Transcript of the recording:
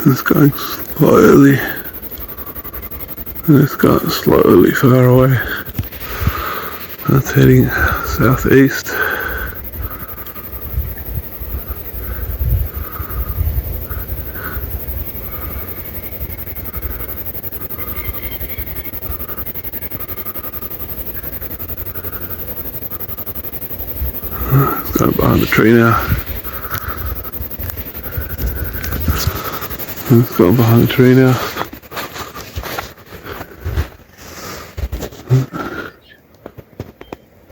It's going slowly, and it's going slowly far away. That's heading southeast. It's going behind the tree now. It's gone behind the tree now.